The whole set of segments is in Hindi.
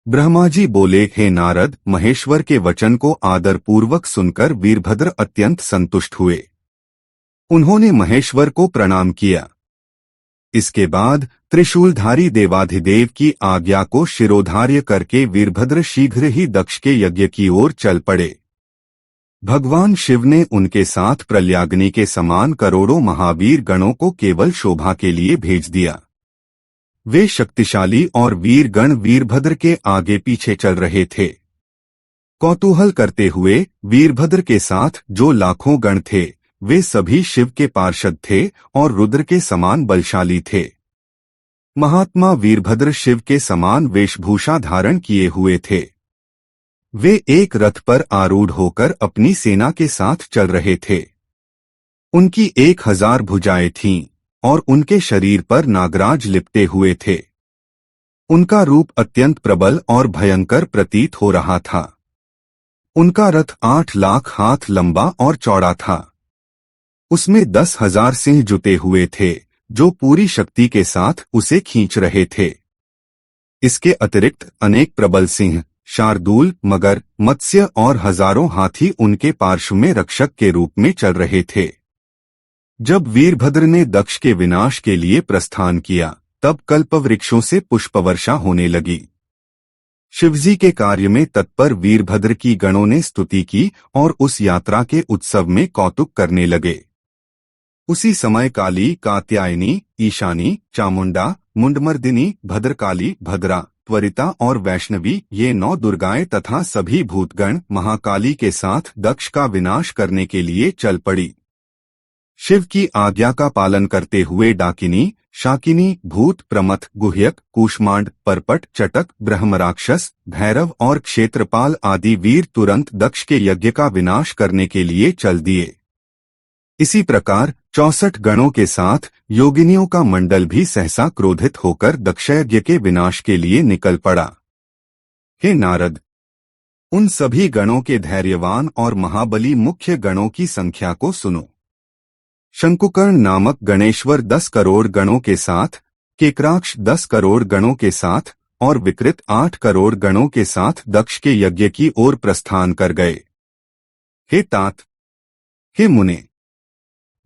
ब्रह्मा जी बोले, हे नारद, महेश्वर के वचन को आदरपूर्वक सुनकर वीरभद्र अत्यंत संतुष्ट हुए। उन्होंने महेश्वर को प्रणाम किया। इसके बाद त्रिशूलधारी देवाधिदेव की आज्ञा को शिरोधार्य करके वीरभद्र शीघ्र ही दक्ष के यज्ञ की ओर चल पड़े। भगवान शिव ने उनके साथ प्रल्याग्नि के समान करोड़ों महावीर गणों को केवल शोभा के लिए भेज दिया। वे शक्तिशाली और वीर गण वीरभद्र के आगे पीछे चल रहे थे। कौतूहल करते हुए वीरभद्र के साथ जो लाखों गण थे, वे सभी शिव के पार्षद थे और रुद्र के समान बलशाली थे। महात्मा वीरभद्र शिव के समान वेशभूषा धारण किए हुए थे। वे एक रथ पर आरूढ़ होकर अपनी सेना के साथ चल रहे थे। उनकी 1000 भुजाएं थीं और उनके शरीर पर नागराज लिपटे हुए थे। उनका रूप अत्यंत प्रबल और भयंकर प्रतीत हो रहा था। उनका रथ 8 लाख हाथ लंबा और चौड़ा था। उसमें 10,000 सिंह जुटे हुए थे, जो पूरी शक्ति के साथ उसे खींच रहे थे। इसके अतिरिक्त अनेक प्रबल सिंह, शार्दूल, मगर, मत्स्य और हजारों हाथी उनके पार्श्व में रक्षक के रूप में चल रहे थे। जब वीरभद्र ने दक्ष के विनाश के लिए प्रस्थान किया, तब कल्पवृक्षों से पुष्पवर्षा होने लगी। शिवजी के कार्य में तत्पर वीरभद्र की गणों ने स्तुति की और उस यात्रा के उत्सव में कौतुक करने लगे। उसी समय काली, कात्यायनी, ईशानी, चामुंडा, मुंडमर्दिनी, भद्रकाली, भद्रा, त्वरिता और वैष्णवी, ये 9 दुर्गाएं तथा सभी भूतगण महाकाली के साथ दक्ष का विनाश करने के लिए चल पड़ी। शिव की आज्ञा का पालन करते हुए डाकिनी, शाकिनी, भूत, प्रमथ, गुह्यक, कूष्मांड, परपट, चटक, ब्रह्मराक्षस, भैरव और क्षेत्रपाल आदि वीर तुरंत दक्ष के यज्ञ का विनाश करने के लिए चल दिए। इसी प्रकार 64 गणों के साथ योगिनियों का मंडल भी सहसा क्रोधित होकर दक्षयज्ञ के विनाश के लिए निकल पड़ा। हे नारद, उन सभी गणों के धैर्यवान और महाबली मुख्य गणों की संख्या को सुनो। शंकुकर्ण नामक गणेश्वर 10 करोड़ गणों के साथ, केकराक्ष 10 करोड़ गणों के साथ और विकृत 8 करोड़ गणों के साथ दक्ष के यज्ञ की ओर प्रस्थान कर गए। हे तात, हे मुने,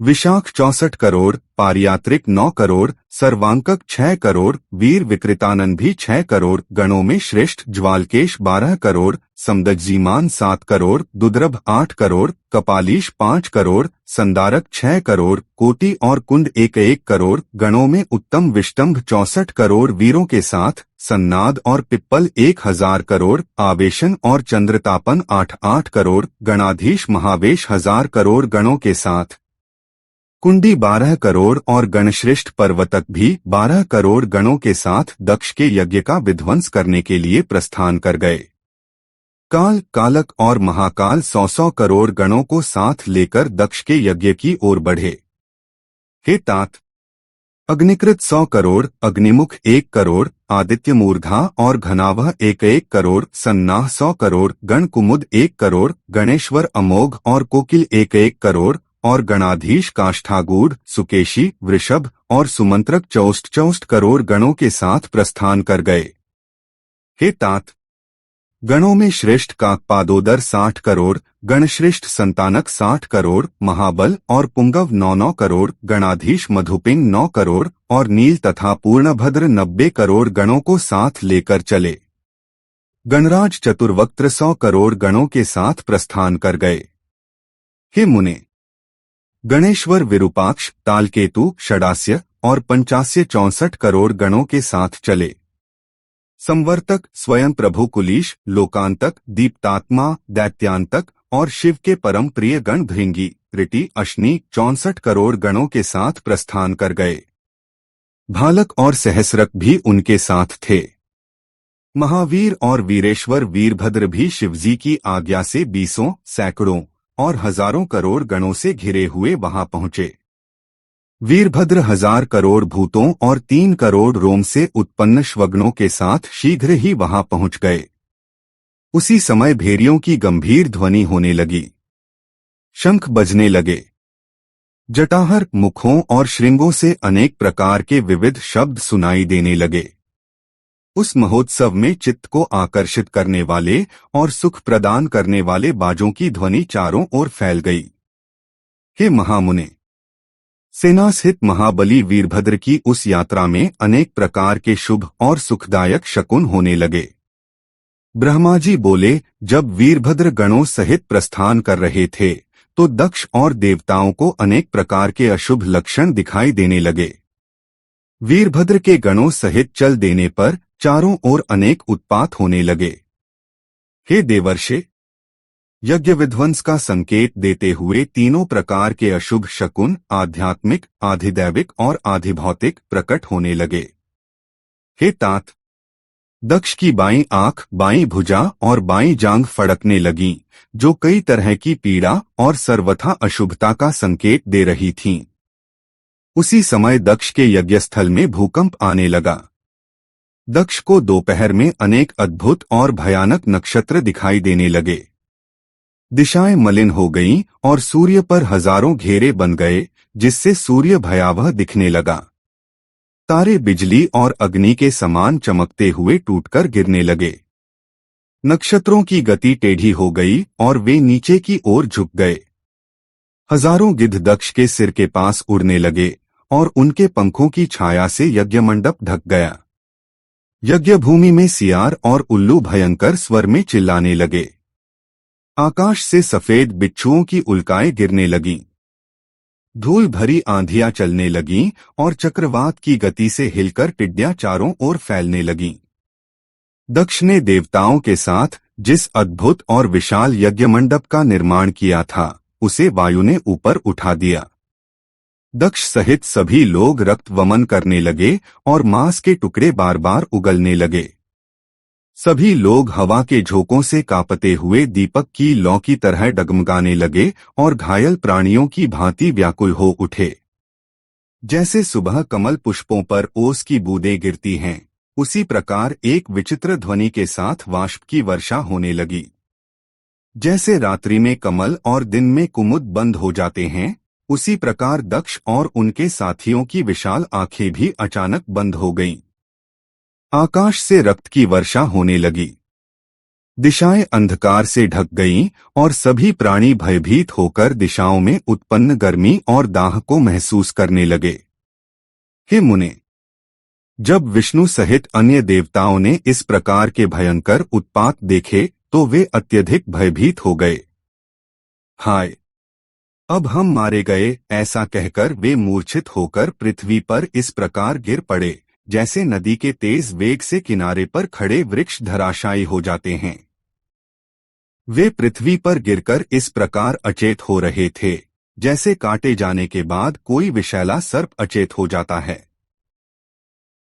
विशाख 64 करोड़, पारियात्रिक 9 करोड़, सर्वांकक 6 करोड़, वीर विकृतानन भी 6 करोड़, गणों में श्रेष्ठ ज्वालकेश 12 करोड़, समदज्जीमान 7 करोड़, दुद्रभ 8 करोड़, कपालीश 5 करोड़, संदारक 6 करोड़, कोटि और कुंड 1-1 करोड़, गणों में उत्तम विष्टंभ 64 करोड़ वीरों के साथ, सन्नाद और पिप्पल 1000 करोड़, आवेशन और चंद्रतापन 8-8 करोड़, गणाधीश महावेश 1000 करोड़ गणों के साथ, कुंडी 12 करोड़ और गणश्रेष्ठ पर्वतक भी 12 करोड़ गणों के साथ दक्ष के यज्ञ का विध्वंस करने के लिए प्रस्थान कर गए। काल, कालक और महाकाल 100-100 करोड़ गणों को साथ लेकर दक्ष के यज्ञ की ओर बढ़े। हे तात, अग्निकृत 100 करोड़, अग्निमुख 1 करोड़, आदित्य मूर्धा और घनावह 1-1 करोड़, सन्नाह 100 करोड़, गण कुमुद 1 करोड़, गणेश्वर अमोघ और कोकिल 1-1 करोड़ और गणाधीश काष्ठागूढ़, सुकेशी, वृषभ और सुमंत्रक 64 करोड़ गणों के साथ प्रस्थान कर गए। हे तात, गणों में श्रेष्ठ काकपादोदर 60 करोड़, गणश्रेष्ठ संतानक 60 करोड़, महाबल और पुंगव 9-9 करोड़, गणाधीश मधुपिंग 9 करोड़ और नील तथा पूर्णभद्र 90 करोड़ गणों को साथ लेकर चले। गणराज चतुर्वक्त्र 100 करोड़ गणों के साथ प्रस्थान कर गए। हे मुने, गणेश्वर विरूपाक्ष, तालकेतु, षडास्य और पंचास्य 64 करोड़ गणों के साथ चले। संवर्तक, स्वयं प्रभु कुलीश, लोकांतक, दीप्तात्मा, दैत्यांतक और शिव के परम प्रिय गण भृंगी, ऋटि, अश्नि 64 करोड़ गणों के साथ प्रस्थान कर गए। भालक और सहस्रक भी उनके साथ थे। महावीर और वीरेश्वर वीरभद्र भी शिवजी की आज्ञा से 20 सैकड़ों और हजारों करोड़ गणों से घिरे हुए वहां पहुंचे। वीरभद्र 1000 करोड़ भूतों और 3 करोड़ रोम से उत्पन्न श्वगणों के साथ शीघ्र ही वहां पहुंच गए। उसी समय भेड़ियों की गंभीर ध्वनि होने लगी, शंख बजने लगे, जटाहर, मुखों और श्रृंगों से अनेक प्रकार के विविध शब्द सुनाई देने लगे। उस महोत्सव में चित्त को आकर्षित करने वाले और सुख प्रदान करने वाले बाजों की ध्वनि चारों ओर फैल गई। हे महामुने, सेनासहित महाबली वीरभद्र की उस यात्रा में अनेक प्रकार के शुभ और सुखदायक शकुन होने लगे। ब्रह्मा जी बोले, जब वीरभद्र गणों सहित प्रस्थान कर रहे थे तो दक्ष और देवताओं को अनेक प्रकार के अशुभ लक्षण दिखाई देने लगे। वीरभद्र के गणों सहित चल देने पर चारों ओर अनेक उत्पात होने लगे। हे देवर्षे, यज्ञ विध्वंस का संकेत देते हुए तीनों प्रकार के अशुभ शकुन आध्यात्मिक, आधिदैविक और आधिभौतिक प्रकट होने लगे। हे तात, दक्ष की बाईं आंख, बाईं भुजा और बाईं जांघ फड़कने लगीं, जो कई तरह की पीड़ा और सर्वथा अशुभता का संकेत दे रही थीं। उसी समय दक्ष के यज्ञस्थल में भूकंप आने लगा। दक्ष को दोपहर में अनेक अद्भुत और भयानक नक्षत्र दिखाई देने लगे। दिशाएं मलिन हो गईं और सूर्य पर हजारों घेरे बन गए, जिससे सूर्य भयावह दिखने लगा। तारे बिजली और अग्नि के समान चमकते हुए टूटकर गिरने लगे। नक्षत्रों की गति टेढ़ी हो गई और वे नीचे की ओर झुक गए। हजारों गिद्ध दक्ष के सिर के पास उड़ने लगे और उनके पंखों की छाया से यज्ञमंडप ढक गया। यज्ञ भूमि में सियार और उल्लू भयंकर स्वर में चिल्लाने लगे। आकाश से सफेद बिच्छुओं की उल्काएं गिरने लगीं। धूल भरी आंधियां चलने लगीं और चक्रवात की गति से हिलकर टिड्डियां चारों ओर फैलने लगीं। दक्ष ने देवताओं के साथ जिस अद्भुत और विशाल यज्ञमंडप का निर्माण किया था, उसे वायु ने ऊपर उठा दिया। दक्ष सहित सभी लोग रक्त वमन करने लगे और मांस के टुकड़े बार बार उगलने लगे। सभी लोग हवा के झोंकों से कांपते हुए दीपक की लौ की तरह डगमगाने लगे और घायल प्राणियों की भांति व्याकुल हो उठे। जैसे सुबह कमल पुष्पों पर ओस की बूंदें गिरती हैं, उसी प्रकार एक विचित्र ध्वनि के साथ वाष्प की वर्षा होने लगी। जैसे रात्रि में कमल और दिन में कुमुद बंद हो जाते हैं, उसी प्रकार दक्ष और उनके साथियों की विशाल आंखें भी अचानक बंद हो गईं। आकाश से रक्त की वर्षा होने लगी। दिशाएं अंधकार से ढक गईं और सभी प्राणी भयभीत होकर दिशाओं में उत्पन्न गर्मी और दाह को महसूस करने लगे। हे मुने, जब विष्णु सहित अन्य देवताओं ने इस प्रकार के भयंकर उत्पात देखे तो वे अत्यधिक भयभीत हो गए। हाय, अब हम मारे गए, ऐसा कहकर वे मूर्छित होकर पृथ्वी पर इस प्रकार गिर पड़े, जैसे नदी के तेज वेग से किनारे पर खड़े वृक्ष धराशायी हो जाते हैं। वे पृथ्वी पर गिरकर इस प्रकार अचेत हो रहे थे, जैसे काटे जाने के बाद कोई विषैला सर्प अचेत हो जाता है।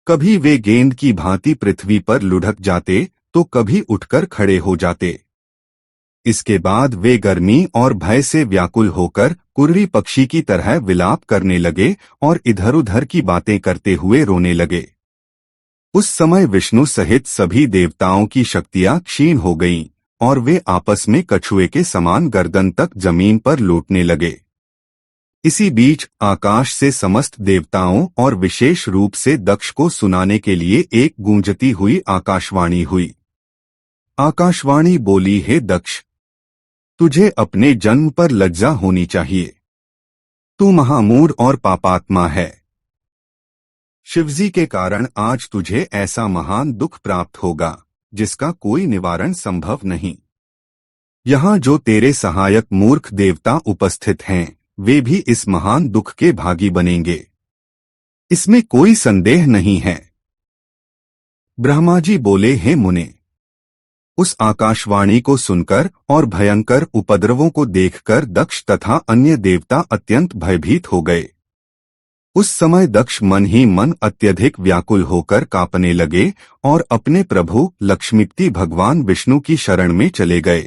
कभी वे गेंद की भांति पृथ्वी पर लुढ़क जाते तो कभी उठकर खड़े हो जाते। इसके बाद वे गर्मी और भय से व्याकुल होकर कुर्री पक्षी की तरह विलाप करने लगे और इधर उधर की बातें करते हुए रोने लगे। उस समय विष्णु सहित सभी देवताओं की शक्तियां क्षीण हो गईं और वे आपस में कछुए के समान गर्दन तक जमीन पर लौटने लगे। इसी बीच आकाश से समस्त देवताओं और विशेष रूप से दक्ष को सुनाने के लिए एक गूंजती हुई आकाशवाणी हुई। आकाशवाणी बोली, हे दक्ष, तुझे अपने जन्म पर लज्जा होनी चाहिए। तू महामूढ़ और पापात्मा है। शिवजी के कारण आज तुझे ऐसा महान दुख प्राप्त होगा जिसका कोई निवारण संभव नहीं। यहाँ जो तेरे सहायक मूर्ख देवता उपस्थित हैं, वे भी इस महान दुख के भागी बनेंगे, इसमें कोई संदेह नहीं है। ब्रह्मा जी बोले, हे मुने, उस आकाशवाणी को सुनकर और भयंकर उपद्रवों को देखकर दक्ष तथा अन्य देवता अत्यंत भयभीत हो गए। उस समय दक्ष मन ही मन अत्यधिक व्याकुल होकर कांपने लगे और अपने प्रभु लक्ष्मीपति भगवान विष्णु की शरण में चले गए।